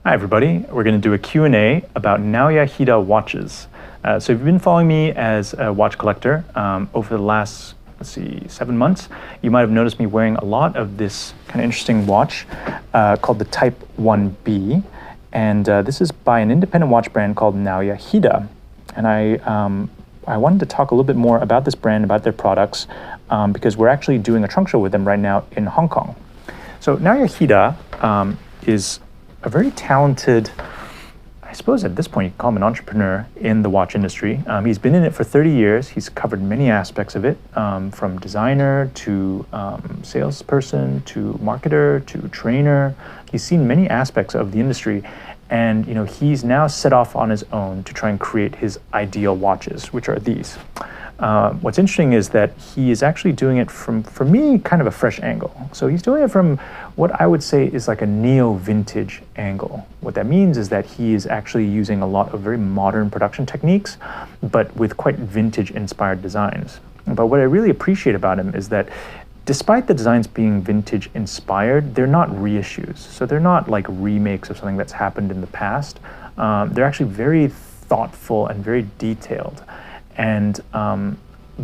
Hi everybody, we're going to do a Q&A about Naoya Hida watches. So if you've been following me as a watch collector over the last, 7 months, you might have noticed me wearing a lot of this kind of interesting watch called the Type 1B. And this is by an independent watch brand called Naoya Hida. And I wanted to talk a little bit more about this brand, about their products, because we're actually doing a trunk show with them right now in Hong Kong. So Naoya Hida is a very talented, I suppose at this point you can call him an entrepreneur in the watch industry. He's been in it for 30 years. He's covered many aspects of it, from designer to salesperson to marketer to trainer. He's seen many aspects of the industry, and he's now set off on his own to try and create his ideal watches, which are these. What's interesting is that he is actually doing it from, for me, kind of a fresh angle. So he's doing it from what I would say is like a neo-vintage angle. What that means is that he is actually using a lot of very modern production techniques, but with quite vintage-inspired designs. But what I really appreciate about him is that despite the designs being vintage-inspired, they're not reissues. So they're not like remakes of something that's happened in the past. They're actually very thoughtful and very detailed. And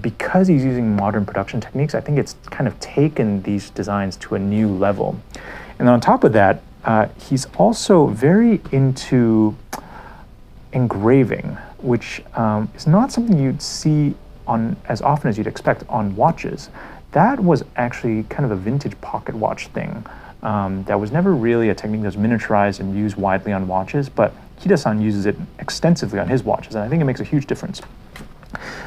because he's using modern production techniques, I think it's kind of taken these designs to a new level. And on top of that, he's also very into engraving, which is not something you'd see on as often as you'd expect on watches. That was actually kind of a vintage pocket watch thing. That was never really a technique that was miniaturized and used widely on watches, but Hida-san uses it extensively on his watches, and I think it makes a huge difference.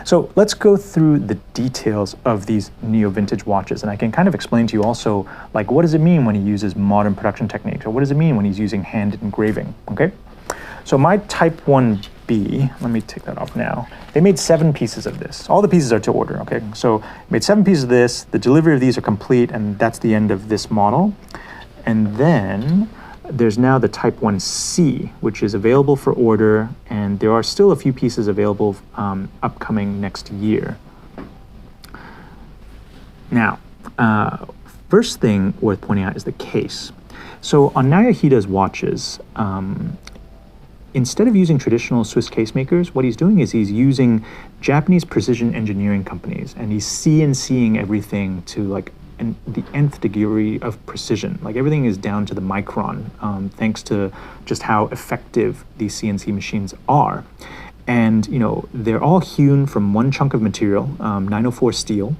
So let's go through the details of these neo-vintage watches, and I can kind of explain to you also, like, what does it mean when he uses modern production techniques, or what does it mean when he's using hand engraving, okay? So my Type 1B, let me take that off now. They made 7 pieces of this. All the pieces are to order, okay? So made 7 pieces of this, the delivery of these are complete, and that's the end of this model. And then there's now the Type 1C, which is available for order, and there are still a few pieces available upcoming next year. Now, first thing worth pointing out is the case. So on Naoya Hida's watches, instead of using traditional Swiss case makers, what he's doing is he's using Japanese precision engineering companies, and he's CNCing everything to like the nth degree of precision. Like everything is down to the micron, thanks to just how effective these CNC machines are. And they're all hewn from one chunk of material, 904 steel,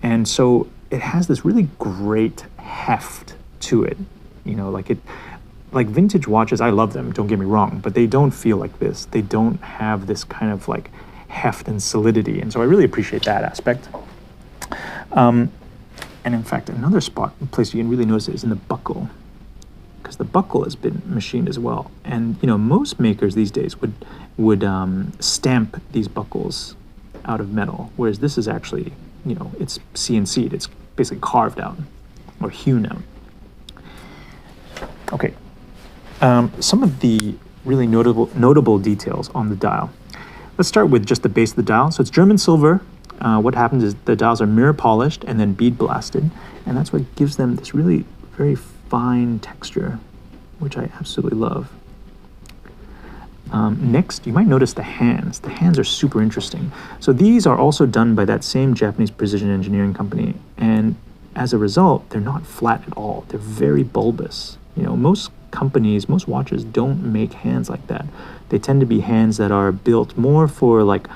and so it has this really great heft to it. Like vintage watches, I love them, don't get me wrong, but they don't feel like this. They don't have this kind of like heft and solidity, and so I really appreciate that aspect. And in fact, another place you can really notice it is in the buckle, because the buckle has been machined as well. And most makers these days would stamp these buckles out of metal, whereas this is actually, it's CNC'd. It's basically carved out or hewn out. Okay, some of the really notable details on the dial. Let's start with just the base of the dial. So it's German silver. What happens is the dials are mirror polished and then bead blasted, and that's what gives them this really very fine texture, which I absolutely love. Next, you might notice the hands. The hands are super interesting. So these are also done by that same Japanese precision engineering company, and as a result, they're not flat at all. They're very bulbous. Most companies, most watches don't make hands like that. They tend to be hands that are built more for like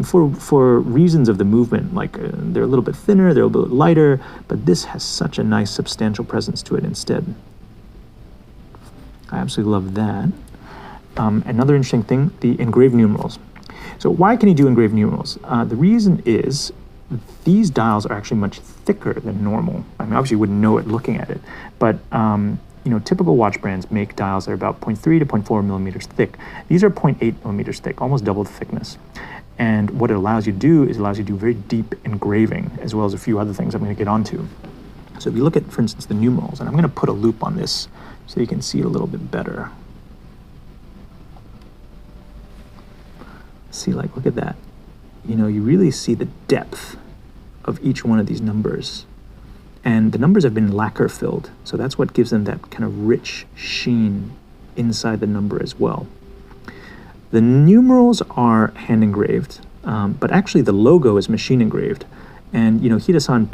for reasons of the movement, like they're a little bit thinner, they're a little bit lighter, but this has such a nice substantial presence to it instead. I absolutely love that. Another interesting thing, the engraved numerals. So why can he do engraved numerals? The reason is these dials are actually much thicker than normal. I mean, obviously you wouldn't know it looking at it, but typical watch brands make dials that are about 0.3 to 0.4 millimeters thick. These are 0.8 millimeters thick, almost double the thickness. And what it allows you to do is it allows you to do very deep engraving, as well as a few other things I'm going to get onto. So if you look at, for instance, the numerals, and I'm going to put a loop on this so you can see it a little bit better. See, like, look at that. You really see the depth of each one of these numbers. And the numbers have been lacquer filled, so that's what gives them that kind of rich sheen inside the number as well. The numerals are hand engraved, but actually the logo is machine engraved. And Hida-san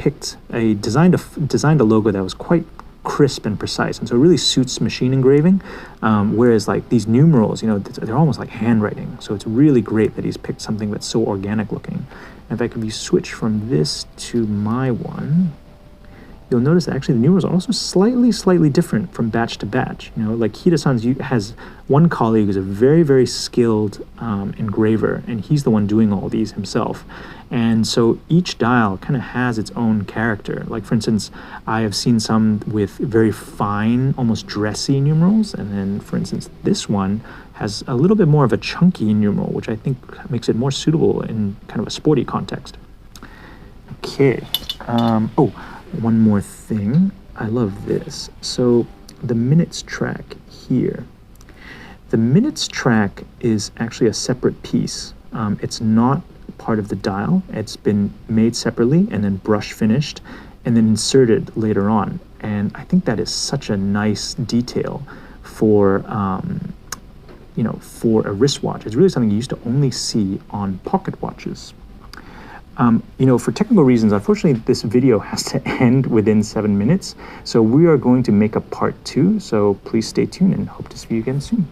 designed a logo that was quite crisp and precise, and so it really suits machine engraving. Whereas like these numerals, they're almost like handwriting. So it's really great that he's picked something that's so organic looking. In fact, if you switch from this to my one, you'll notice that actually the numerals are also slightly different from batch to batch. Like Hida-san has one colleague who's a very, very skilled engraver, and he's the one doing all these himself. And so each dial kind of has its own character. Like for instance, I have seen some with very fine, almost dressy numerals, and then for instance, this one has a little bit more of a chunky numeral, which I think makes it more suitable in kind of a sporty context. Okay. One more thing. I love this. So the minutes track here. The minutes track is actually a separate piece. It's not part of the dial. It's been made separately and then brush finished and then inserted later on. And I think that is such a nice detail for for a wristwatch. It's really something you used to only see on pocket watches. For technical reasons, unfortunately, this video has to end within 7 minutes. So we are going to make a part 2. So please stay tuned and hope to see you again soon.